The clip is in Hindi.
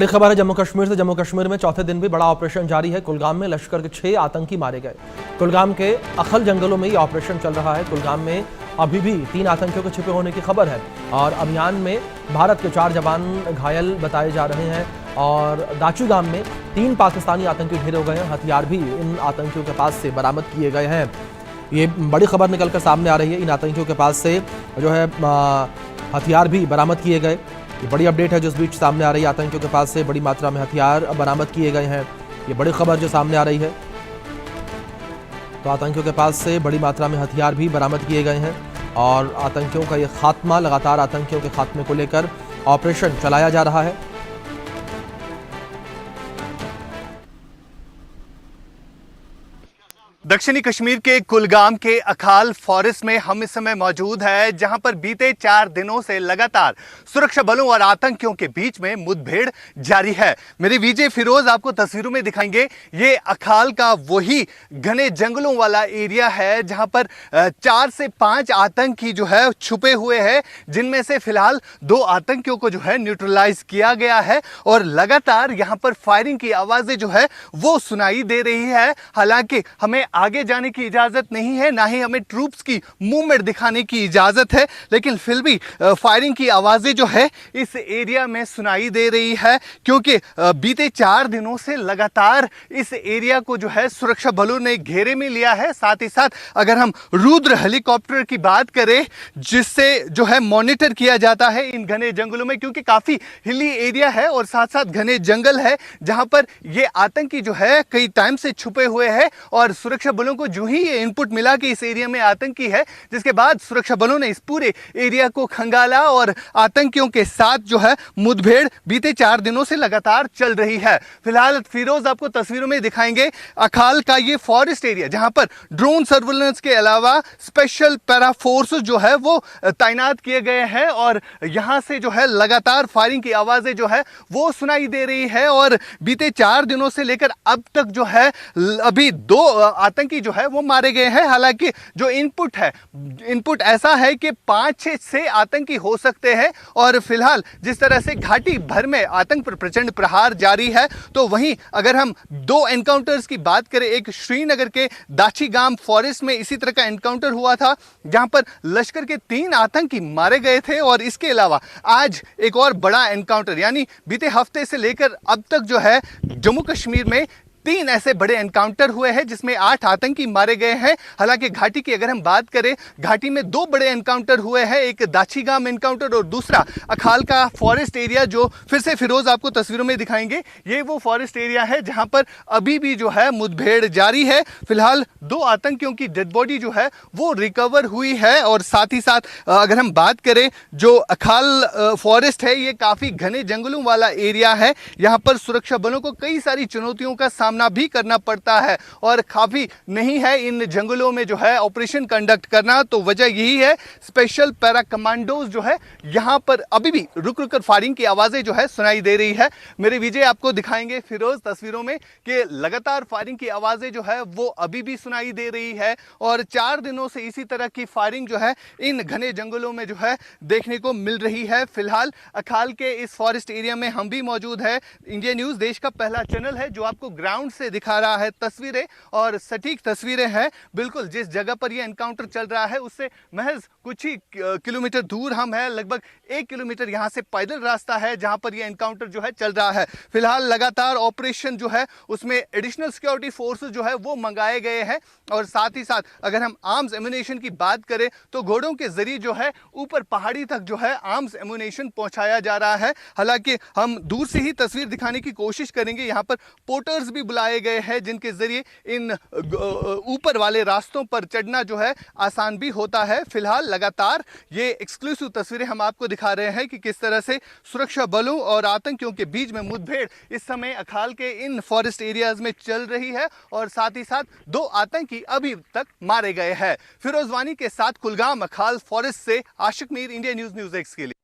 बड़ी खबर है जम्मू कश्मीर से। जम्मू कश्मीर में चौथे दिन भी बड़ा ऑपरेशन जारी है। कुलगाम में लश्कर के 6 आतंकी मारे गए। कुलगाम के अखल जंगलों में ये ऑपरेशन चल रहा है। कुलगाम में अभी भी 3 आतंकियों के छिपे होने की खबर है और अभियान में भारत के 4 जवान घायल बताए जा रहे हैं और दाचू गांव में 3 पाकिस्तानी आतंकी ढेर हो गए हैं। हथियार भी इन आतंकियों के पास से बरामद किए गए हैं। ये बड़ी खबर निकलकर सामने आ रही है। इन आतंकियों के पास से जो है हथियार भी बरामद किए गए। ये बड़ी अपडेट है जो इस बीच सामने आ रही है। आतंकियों के पास से बड़ी मात्रा में हथियार बरामद किए गए हैं। ये बड़ी खबर जो सामने आ रही है। तो आतंकियों के पास से बड़ी मात्रा में हथियार भी बरामद किए गए हैं और आतंकियों का ये खात्मा, लगातार आतंकियों के खात्मे को लेकर ऑपरेशन चलाया जा रहा है। दक्षिणी कश्मीर के कुलगाम के अखाल फॉरेस्ट में हम इस समय मौजूद है, जहां पर बीते 4 दिनों से लगातार सुरक्षा बलों और आतंकियों के बीच में मुठभेड़ जारी है। मेरे विजय फिरोज आपको तस्वीरों में दिखाएंगे। ये अखाल का वही घने जंगलों वाला एरिया है जहां पर 4 से 5 आतंकी जो है छुपे हुए हैं, जिनमें से फिलहाल 2 आतंकियों को जो है न्यूट्रलाइज किया गया है और लगातार यहां पर फायरिंग की आवाजें जो है वो सुनाई दे रही है। हालांकि हमें आगे जाने की इजाजत नहीं है, ना ही हमें ट्रूप्स की मूवमेंट दिखाने की इजाजत है, लेकिन फिर भी फायरिंग की आवाजें जो है इस एरिया में सुनाई दे रही है, क्योंकि बीते 4 दिनों से लगातार इस एरिया को जो है सुरक्षा बलों ने घेरे में लिया है। साथ ही साथ अगर हम रुद्र हेलीकॉप्टर की बात करें, जिससे जो है मॉनिटर किया जाता है इन घने जंगलों में, क्योंकि काफी हिली एरिया है और साथ साथ घने जंगल है जहां पर ये आतंकी जो है कई टाइम से छुपे हुए हैं और सुरक्षा बलों को जो ही ये इनपुट मिला कि इस एरिया में आतंकी है, जिसके बाद सुरक्षा बलों ने इस पूरे एरिया को खंगाला और आतंकियों के साथ जो है मुठभेड़ बीते 4 दिनों से लगातार चल रही है। फिलहाल फिरोज आपको तस्वीरों में दिखाएंगे अखाल का ये फॉरेस्ट एरिया, जहां पर ड्रोन सर्विलेंस के अलावा स्पेशल पैरा फोर्स जो है वो तैनात किए गए हैं और यहां से जो है लगातार फायरिंग की आवाजें जो है वो सुनाई दे रही है और बीते 4 दिनों से लेकर अब तक जो है अभी 2 आतंकी जो है वो मारे गए हैं। हालांकि जो इनपुट ऐसा है कि 5-6 आतंकी हो सकते हैं और फिलहाल जिस तरह से घाटी भर में आतंक पर प्रचंड प्रहार जारी है, तो वहीं अगर हम 2 एनकाउंटर्स की बात करें, एक श्रीनगर के दाची गांव फॉरेस्ट में इसी तरह का एनकाउंटर हुआ था जहां पर लश्कर के 3 आतंकी मारे गए थे और इसके अलावा आज एक और बड़ा एनकाउंटर, यानी बीते हफ्ते से लेकर अब तक जो है जम्मू कश्मीर में 3 ऐसे बड़े एनकाउंटर हुए हैं जिसमें 8 आतंकी मारे गए हैं। हालांकि घाटी की अगर हम बात करें, घाटी में 2 बड़े एनकाउंटर हुए हैं, एक दाचीगाम एनकाउंटर और दूसरा अखाल का फॉरेस्ट एरिया, जो फिर से फिरोज आपको तस्वीरों में दिखाएंगे। ये वो फॉरेस्ट एरिया है जहां पर अभी भी जो है मुठभेड़ जारी है। फिलहाल 2 आतंकियों की डेड बॉडी जो है वो रिकवर हुई है और साथ ही साथ अगर हम बात करें, जो अखाल फॉरेस्ट है ये काफी घने जंगलों वाला एरिया है। यहाँ पर सुरक्षा बलों को कई सारी चुनौतियों का सामना भी करना पड़ता है और काफी नहीं है इन जंगलों में जो है ऑपरेशन कंडक्ट करना। तो वजह यही है, स्पेशल पैरा कमांडोज जो है यहां पर अभी भी रुक रुक कर फायरिंग की आवाजें जो है सुनाई दे रही है। मेरे विजय आपको दिखाएंगे फिरोज तस्वीरों में कि लगातार फायरिंग की आवाजें जो है वो अभी भी सुनाई दे रही है और 4 दिनों से इसी तरह की फायरिंग जो है इन घने जंगलों में जो है देखने को मिल रही है। फिलहाल अखाल के इस फॉरेस्ट एरिया में हम भी मौजूद है। इंडिया न्यूज देश का पहला चैनल है जो आपको ग्राउंड से दिखा रहा है तस्वीरें, और सटीक तस्वीरें हैं। बिल्कुल जिस जगह पर यह एनकाउंटर चल रहा है उससे महज कुछ ही किलोमीटर दूर हम हैं। लगभग 1 किलोमीटर यहां से पैदल रास्ता है जहां पर यह एनकाउंटर जो है चल रहा है। फिलहाल लगातार ऑपरेशन जो है उसमें एडिशनल सिक्योरिटी फोर्सेस जो है वो मंगाए गए हैं और साथ ही साथ अगर हम आर्म्स एम्युनिशन की बात करें तो घोड़ों के जरिए जो है ऊपर पहाड़ी तक जो है आर्म्स एम्युनिशन पहुंचाया जा रहा है। हालांकि हम दूर से ही तस्वीर दिखाने की कोशिश करेंगे। यहाँ पर पोर्टर्स भी बुलाए गए हैं जिनके जरिए इन ऊपर वाले रास्तों पर चढ़ना जो है आसान भी होता है। फिलहाल लगातार ये एक्सक्लूसिव तस्वीरें हम आपको दिखा रहे हैं कि किस तरह से सुरक्षा बलों और आतंकियों के बीच में मुठभेड़ इस समय अखाल के इन फॉरेस्ट एरियाज में चल रही है और साथ ही साथ 2 आतंकी अभी तक मारे गए हैं। फिरोजवानी के साथ कुलगाम अखाल फॉरेस्ट से आशिक मीर, इंडिया न्यूज एक्स के लिए।